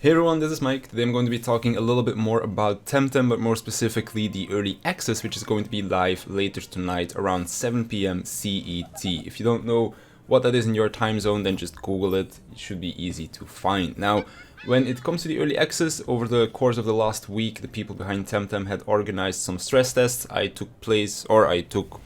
Hey everyone, this is Mike. Today I'm going to be talking a little bit more about Temtem, but more specifically the early access, which is going to be live later tonight around 7 p.m. CET. If you don't know what that is in your time zone, then just Google it. It should be easy to find. Now, when it comes to the early access, over the course of the last week, the people behind Temtem had organized some stress tests. I took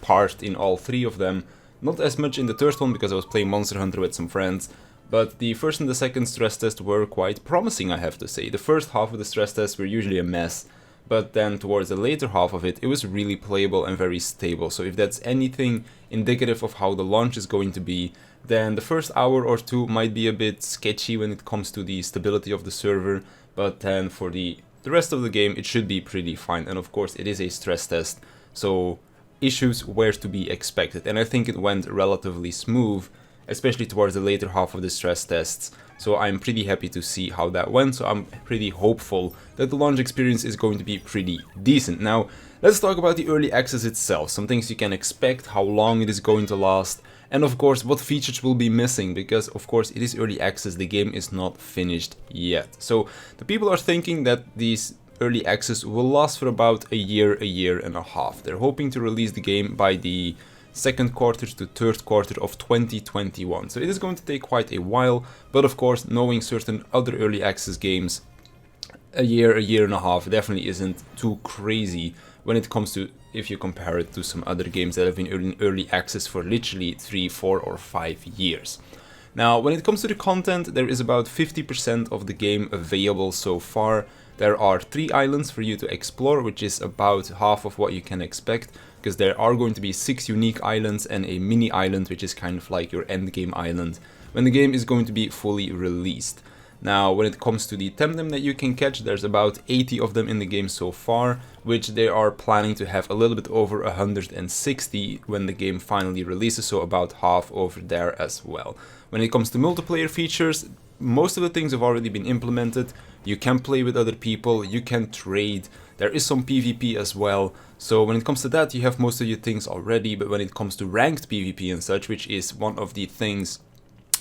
part in all three of them. Not as much in the third one because I was playing Monster Hunter with some friends. But the first and the second stress test were quite promising, I have to say. The first half of the stress tests were usually a mess, but then towards the later half of it, it was really playable and very stable. So if that's anything indicative of how the launch is going to be, then the first hour or two might be a bit sketchy when it comes to the stability of the server, but then for the rest of the game, it should be pretty fine. And of course, it is a stress test, so issues were to be expected. And I think it went relatively smooth, especially towards the later half of the stress tests. So I'm pretty happy to see how that went, so I'm pretty hopeful that the launch experience is going to be pretty decent. Now, let's talk about the early access itself, some things you can expect, how long it is going to last, and of course what features will be missing, because of course it is early access, the game is not finished yet. So the people are thinking that these early access will last for about a year and a half. They're hoping to release the game by the second quarter to third quarter of 2021. So it is going to take quite a while, but of course, knowing certain other early access games, a year and a half definitely isn't too crazy when it comes to, if you compare it to some other games that have been in early access for literally 3, 4 or 5 years. Now, when it comes to the content, there is about 50% of the game available so far. There are 3 islands for you to explore, which is about half of what you can expect, because there are going to be 6 unique islands and a mini island, which is kind of like your endgame island, when the game is going to be fully released. Now, when it comes to the Temtem that you can catch, there's about 80 of them in the game so far, which they are planning to have a little bit over 160 when the game finally releases, so about half over there as well. When it comes to multiplayer features, most of the things have already been implemented. You can play with other people, you can trade, there is some PvP as well. So when it comes to that, you have most of your things already, but when it comes to ranked PvP and such, which is one of the things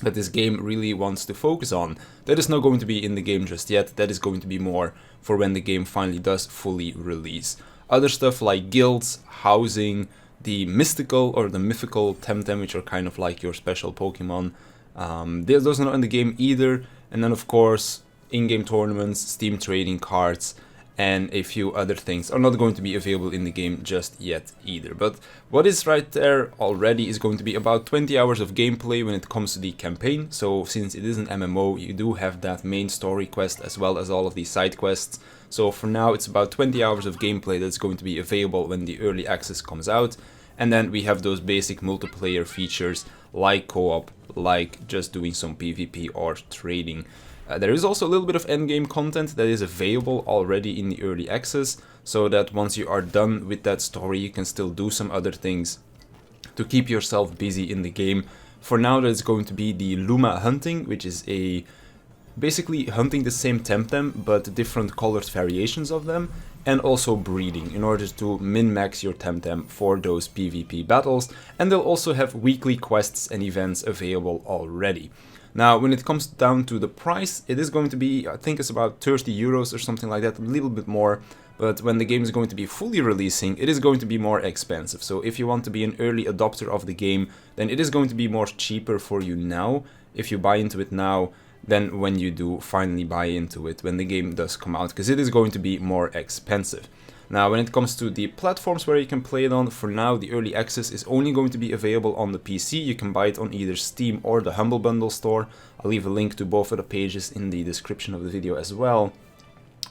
that this game really wants to focus on, that is not going to be in the game just yet. That is going to be more for when the game finally does fully release. Other stuff like guilds, housing, the mystical or the mythical Temtem, which are kind of like your special Pokemon, those are not in the game either. And then of course, in-game tournaments, Steam trading cards, and a few other things are not going to be available in the game just yet either. But what is right there already is going to be about 20 hours of gameplay when it comes to the campaign. So since it is an MMO, you do have that main story quest as well as all of these side quests. So for now, it's about 20 hours of gameplay that's going to be available when the early access comes out. And then we have those basic multiplayer features like co-op, like just doing some PvP or trading. There is also a little bit of endgame content that is available already in the early access, so that once you are done with that story, you can still do some other things to keep yourself busy in the game. For now, there's going to be the Luma hunting, which is basically hunting the same Temtem, but different colored variations of them, and also breeding in order to min-max your Temtem for those PvP battles. And they'll also have weekly quests and events available already. Now, when it comes down to the price, it is going to be, I think it's about 30 euros or something like that, a little bit more. But when the game is going to be fully releasing, it is going to be more expensive. So if you want to be an early adopter of the game, then it is going to be more cheaper for you now, if you buy into it now, than when you do finally buy into it when the game does come out, because it is going to be more expensive. Now, when it comes to the platforms where you can play it on, for now the early access is only going to be available on the PC. You can buy it on either Steam or the Humble Bundle store. I'll leave a link to both of the pages in the description of the video as well.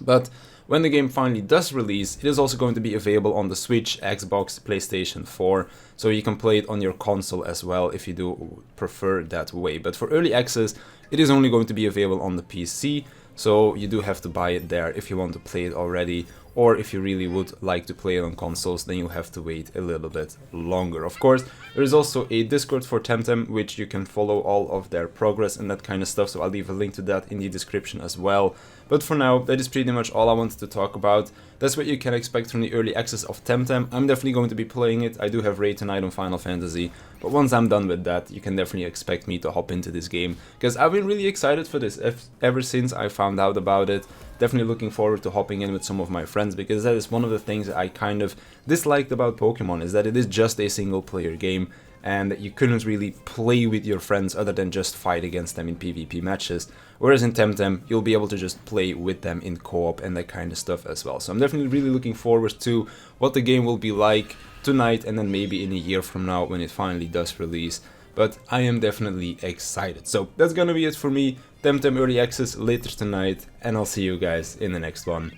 But when the game finally does release, it is also going to be available on the Switch, Xbox, PlayStation 4, so you can play it on your console as well if you do prefer that way. But for early access, it is only going to be available on the PC, so you do have to buy it there if you want to play it already, or if you really would like to play it on consoles, then you'll have to wait a little bit longer. Of course, there is also a Discord for Temtem, which you can follow all of their progress and that kind of stuff, so I'll leave a link to that in the description as well. But for now, that is pretty much all I wanted to talk about. That's what you can expect from the early access of Temtem. I'm definitely going to be playing it. I do have raid tonight on Final Fantasy, but once I'm done with that, you can definitely expect me to hop into this game, because I've been really excited for this ever since I found out about it. Definitely looking forward to hopping in with some of my friends, because that is one of the things I kind of disliked about Pokemon, is that it is just a single player game and that you couldn't really play with your friends other than just fight against them in PvP matches. Whereas in Temtem, you'll be able to just play with them in co-op and that kind of stuff as well. So I'm definitely really looking forward to what the game will be like tonight and then maybe in a year from now when it finally does release. But I am definitely excited. So that's gonna be it for me. Temtem Early Access later tonight, and I'll see you guys in the next one.